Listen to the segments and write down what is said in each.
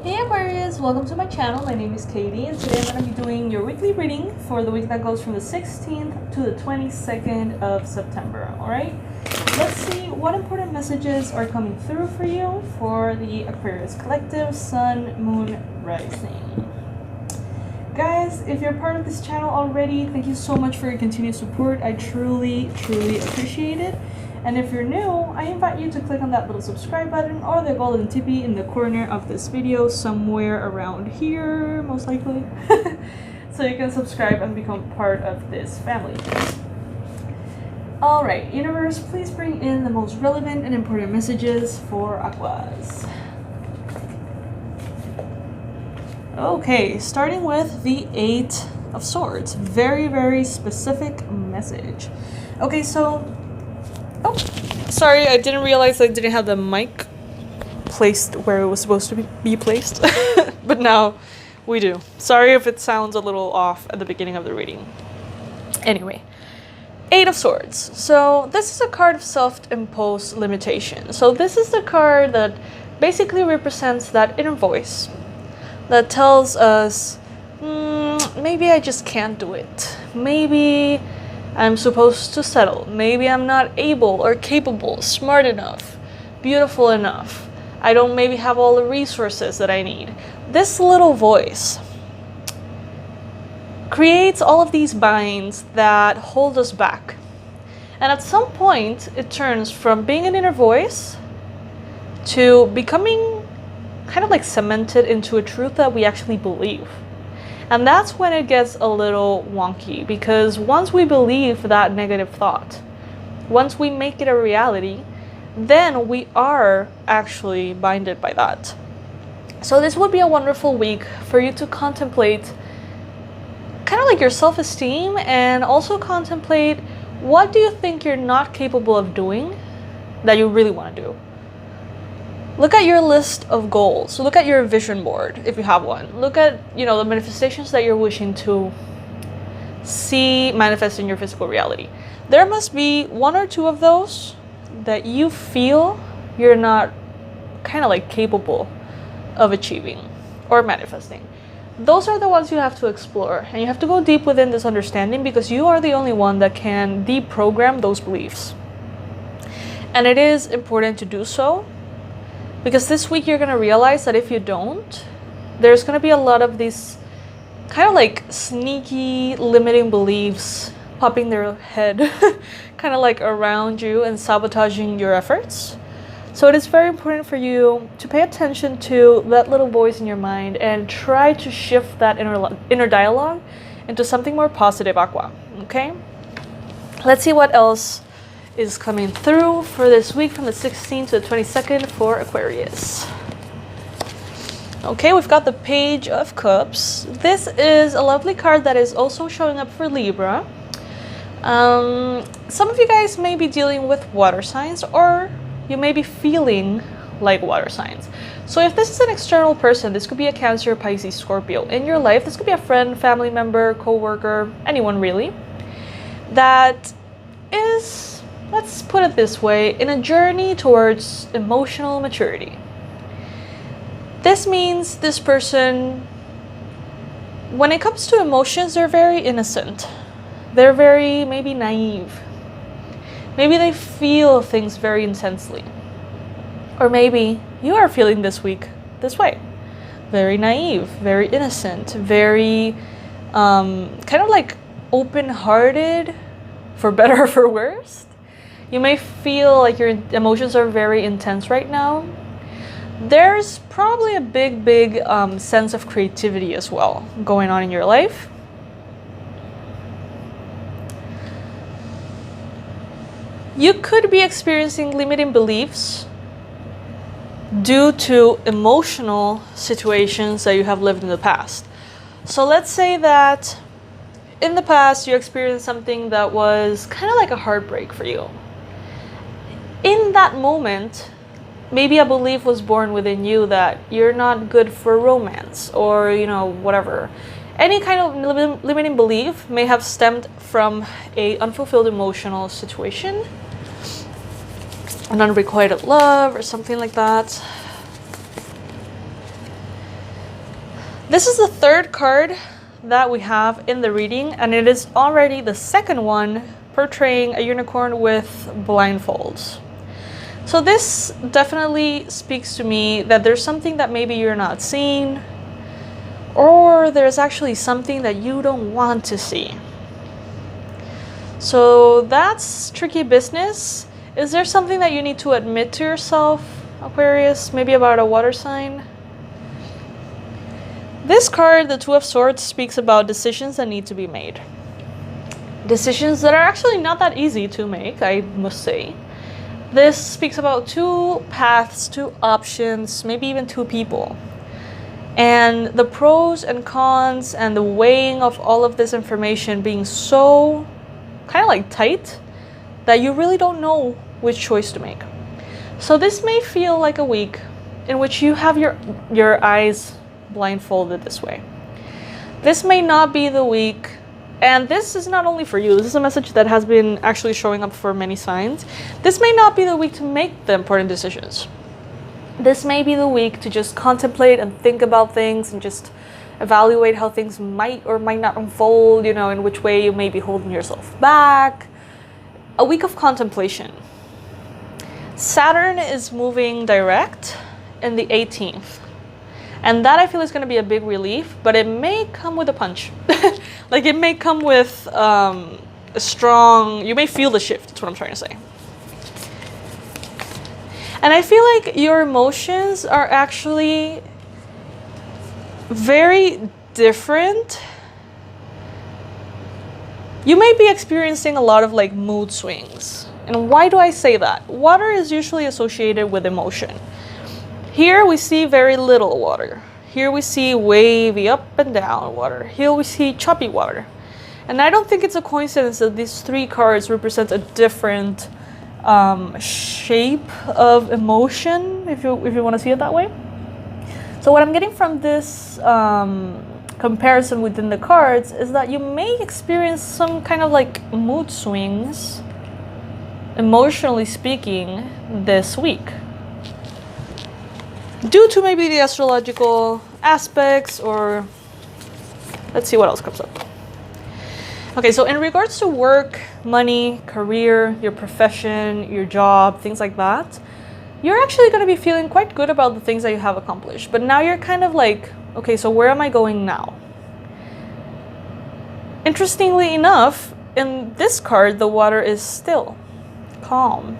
Hey Aquarius, welcome to my channel. My name is Katie and today I'm going to be doing your weekly reading for the week that goes from the 16th to the 22nd of September. Alright, let's see what important messages are coming through for you for the Aquarius Collective, Sun, Moon, Rising. Guys, if you're part of this channel already, thank you so much for your continued support. I truly appreciate it. And if you're new, I invite you to click on that little subscribe button or the golden tippy in the corner of this video, somewhere around here, most likely. So you can subscribe and become part of this family. Alright, universe, please bring in the most relevant and important messages for Aquas. Okay, starting with the Eight of Swords. Very specific message. Okay, so... Oh, sorry, I didn't realize I didn't have the mic placed where it was supposed to be placed. But now we do. Sorry if it sounds a little off at the beginning of the reading. Anyway, Eight of Swords. So this is a card of self-imposed limitation. So this is the card that basically represents that inner voice that tells us, maybe I just can't do it. Maybe I'm supposed to settle. Maybe I'm not able or capable, smart enough, beautiful enough. I don't maybe have all the resources that I need. This little voice creates all of these binds that hold us back. And at some point, it turns from being an inner voice to becoming kind of like cemented into a truth that we actually believe. And that's when it gets a little wonky, because once we believe that negative thought, once we make it a reality, then we are actually binded by that. So this would be a wonderful week for you to contemplate kind of like your self-esteem, and also contemplate, what do you think you're not capable of doing that you really want to do? Look at your list of goals. Look at your vision board, if you have one. Look at, the manifestations that you're wishing to see manifest in your physical reality. There must be one or two of those that you feel you're not kind of like capable of achieving or manifesting. Those are the ones you have to explore, and you have to go deep within this understanding, because you are the only one that can deprogram those beliefs. And it is important to do so, because this week you're going to realize that if you don't, there's going to be a lot of these kind of like sneaky limiting beliefs popping their head kind of like around you and sabotaging your efforts. So it is very important for you to pay attention to that little voice in your mind and try to shift that inner dialogue into something more positive, Aqua. Okay? Let's see what else is coming through for this week from the 16th to the 22nd for Aquarius. Okay, we've got the Page of Cups. This is a lovely card that is also showing up for Libra. Some of you guys may be dealing with water signs, or you may be feeling like water signs. So if this is an external person, this could be a Cancer, Pisces, Scorpio in your life. This could be a friend, family member, co-worker, anyone really, that is, let's put it this way, in a journey towards emotional maturity. This means this person, when it comes to emotions, they're very innocent. They're very maybe naive. Maybe they feel things very intensely. Or maybe you are feeling this week this way. Very naive, very innocent, very kind of like open-hearted, for better or for worse. You may feel like your emotions are very intense right now. There's probably a big sense of creativity as well going on in your life. You could be experiencing limiting beliefs due to emotional situations that you have lived in the past. So let's say that in the past you experienced something that was kind of like a heartbreak for you. In that moment, maybe a belief was born within you that you're not good for romance, or whatever. Any kind of limiting belief may have stemmed from an unfulfilled emotional situation, an unrequited love or something like that. This is the third card that we have in the reading, and it is already the second one portraying a unicorn with blindfolds. So this definitely speaks to me that there's something that maybe you're not seeing, or there's actually something that you don't want to see. So that's tricky business. Is there something that you need to admit to yourself, Aquarius? Maybe about a water sign? This card, the Two of Swords, speaks about decisions that need to be made. Decisions that are actually not that easy to make, I must say. This speaks about two paths, two options, maybe even two people. And the pros and cons and the weighing of all of this information being so kind of like tight that you really don't know which choice to make. So this may feel like a week in which you have your eyes blindfolded this way. This may not be the week, and this is not only for you, this is a message that has been actually showing up for many signs. This may not be the week to make the important decisions. This may be the week to just contemplate and think about things and just evaluate how things might or might not unfold, in which way you may be holding yourself back. A week of contemplation. Saturn is moving direct in the 18th. And that I feel is going to be a big relief, but it may come with a punch. Like it may come with a strong, you may feel the shift, that's what I'm trying to say. And I feel like your emotions are actually very different. You may be experiencing a lot of like mood swings. And why do I say that? Water is usually associated with emotion. Here we see very little water. Here we see wavy up and down water. Here we see choppy water. And I don't think it's a coincidence that these three cards represent a different shape of emotion, if you want to see it that way. So what I'm getting from this comparison within the cards is that you may experience some kind of like mood swings, emotionally speaking, this week, due to maybe the astrological aspects, or let's see what else comes up. Okay, so in regards to work, money, career, your profession, your job, things like that, you're actually going to be feeling quite good about the things that you have accomplished. But now you're kind of like, okay, so where am I going now? Interestingly enough, in this card, the water is still, calm,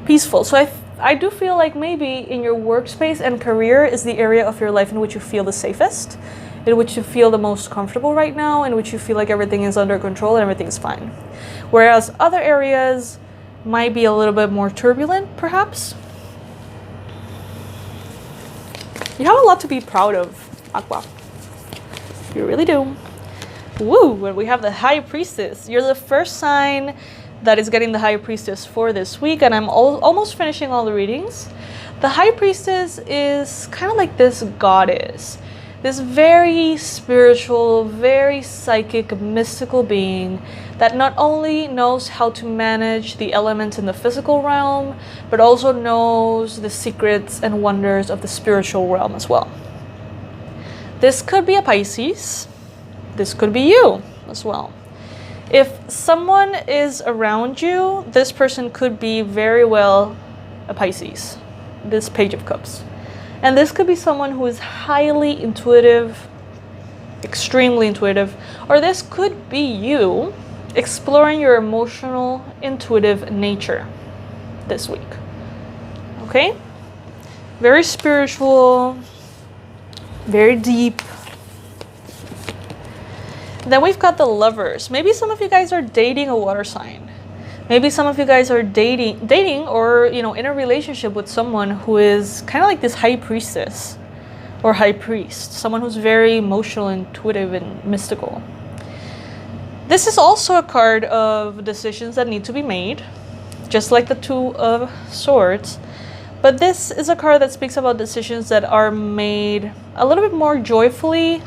peaceful. So I do feel like maybe in your workspace and career is the area of your life in which you feel the safest, in which you feel the most comfortable right now, in which you feel like everything is under control and everything's fine. Whereas other areas might be a little bit more turbulent, perhaps. You have a lot to be proud of, Aqua. You really do. Woo! And we have the High Priestess. You're the first sign that is getting the High Priestess for this week, and I'm almost finishing all the readings. The High Priestess is kind of like this goddess, this very spiritual, very psychic, mystical being that not only knows how to manage the elements in the physical realm, but also knows the secrets and wonders of the spiritual realm as well. This could be a Pisces. This could be you as well. If someone is around you, this person could be very well a Pisces, this Page of Cups. And this could be someone who is highly intuitive, extremely intuitive, or this could be you exploring your emotional, intuitive nature this week. Okay? Very spiritual, very deep. Then we've got the Lovers. Maybe some of you guys are dating a water sign. Maybe some of you guys are dating or, in a relationship with someone who is kind of like this High Priestess or High Priest, someone who's very emotional, intuitive, and mystical. This is also a card of decisions that need to be made, just like the Two of Swords. But this is a card that speaks about decisions that are made a little bit more joyfully,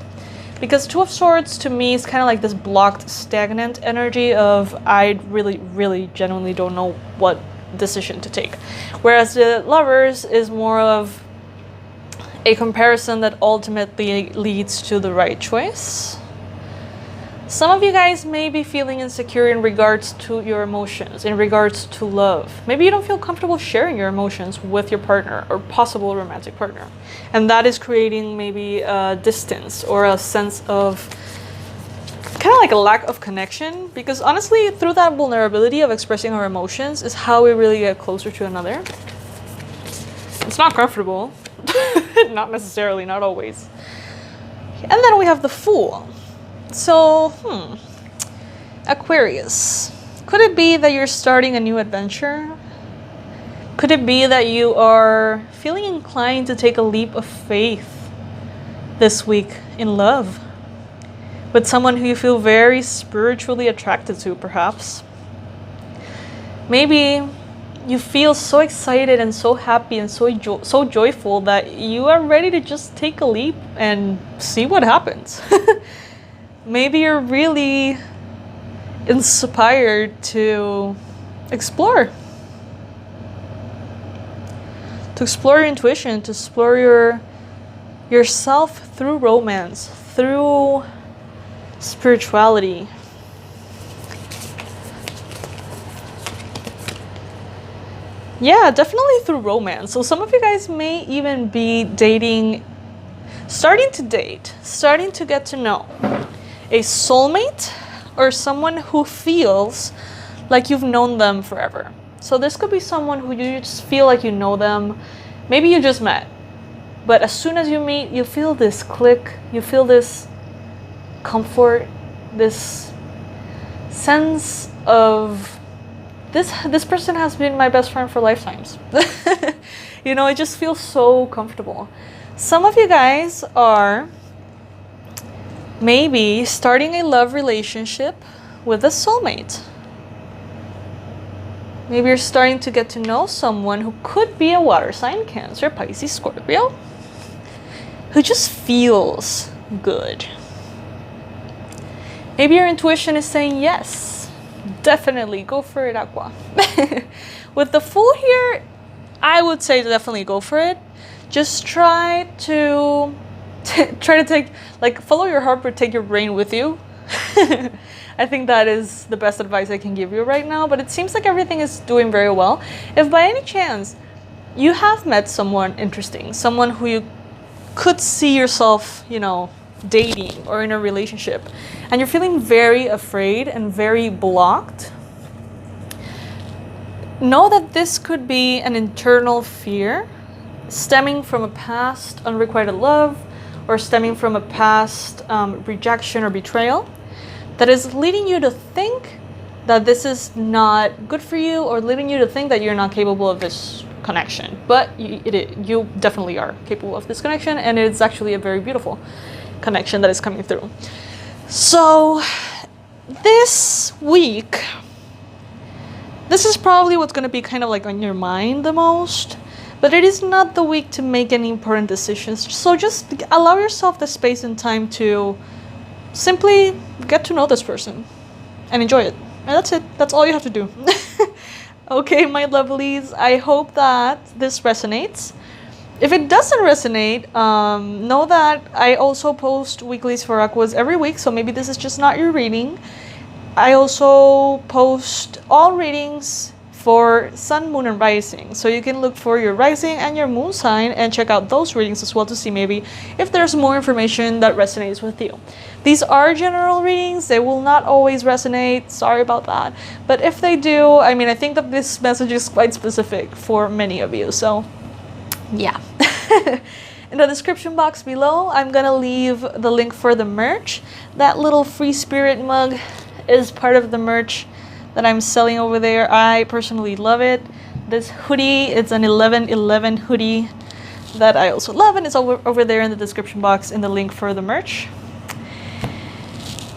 because Two of Swords to me is kind of like this blocked, stagnant energy of I really genuinely don't know what decision to take. Whereas the Lovers is more of a comparison that ultimately leads to the right choice. Some of you guys may be feeling insecure in regards to your emotions, in regards to love. Maybe you don't feel comfortable sharing your emotions with your partner or possible romantic partner. And that is creating maybe a distance or a sense of kind of like a lack of connection. Because honestly, through that vulnerability of expressing our emotions is how we really get closer to another. It's not comfortable. Not necessarily, not always. And then we have the Fool. So, Aquarius. Could it be that you're starting a new adventure? Could it be that you are feeling inclined to take a leap of faith this week in love? With someone who you feel very spiritually attracted to, perhaps. Maybe you feel so excited and so happy and so joyful that you are ready to just take a leap and see what happens. Maybe you're really inspired to explore. To explore your intuition, to explore yourself through romance, through spirituality. Yeah, definitely through romance. So some of you guys may even be dating, starting to date, starting to get to know a soulmate or someone who feels like you've known them forever. So this could be someone who you just feel like you know them. Maybe you just met, but as soon as you meet, you feel this click, you feel this comfort, this sense of this person has been my best friend for lifetimes. You know, it just feels so comfortable. Some of you guys are maybe starting a love relationship with a soulmate. Maybe you're starting to get to know someone who could be a water sign, Cancer, Pisces, Scorpio, who just feels good. Maybe your intuition is saying yes, definitely go for it, Aqua. With the Fool here, I would say definitely go for it. Just try to take, like, follow your heart, but take your brain with you. I think that is the best advice I can give you right now, but it seems like everything is doing very well. If by any chance you have met someone interesting, someone who you could see yourself, you know, dating or in a relationship, and you're feeling very afraid and very blocked, know that this could be an internal fear stemming from a past unrequited love or stemming from a past rejection or betrayal that is leading you to think that this is not good for you, or leading you to think that you're not capable of this connection. But you definitely are capable of this connection, and it's actually a very beautiful connection that is coming through. So this week, this is probably what's going to be kind of like on your mind the most, but it is not the week to make any important decisions. So just allow yourself the space and time to simply get to know this person and enjoy it. And that's it. That's all you have to do. Okay, my lovelies, I hope that this resonates. If it doesn't resonate, know that I also post weeklies for Aquas every week, so maybe this is just not your reading. I also post all readings for Sun, Moon, and Rising, so you can look for your rising and your moon sign and check out those readings as well to see maybe if there's more information that resonates with you. These are general readings. They will not always resonate. Sorry about that. But if they do, I mean, I think that this message is quite specific for many of you, so yeah. In the description box below, I'm gonna leave the link for the merch. That little free spirit mug is part of the merch that I'm selling over there. I personally love it. This hoodie, it's an 11/11 hoodie that I also love, and it's over there in the description box in the link for the merch.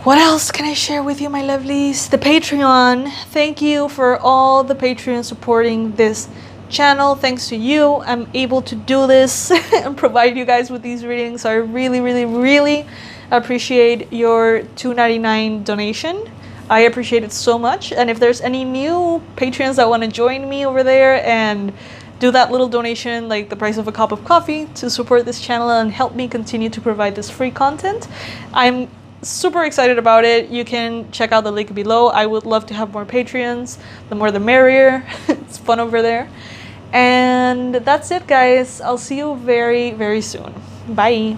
What else can I share with you, my lovelies? The Patreon. Thank you for all the Patreon supporting this channel. Thanks to you, I'm able to do this and provide you guys with these readings. So I really, really, really appreciate your $2.99 donation. I appreciate it so much. And if there's any new patrons that want to join me over there and do that little donation, like the price of a cup of coffee, to support this channel and help me continue to provide this free content. I'm super excited about it. You can check out the link below. I would love to have more Patreons. The more the merrier. It's fun over there. And that's it, guys. I'll see you very, very soon. Bye.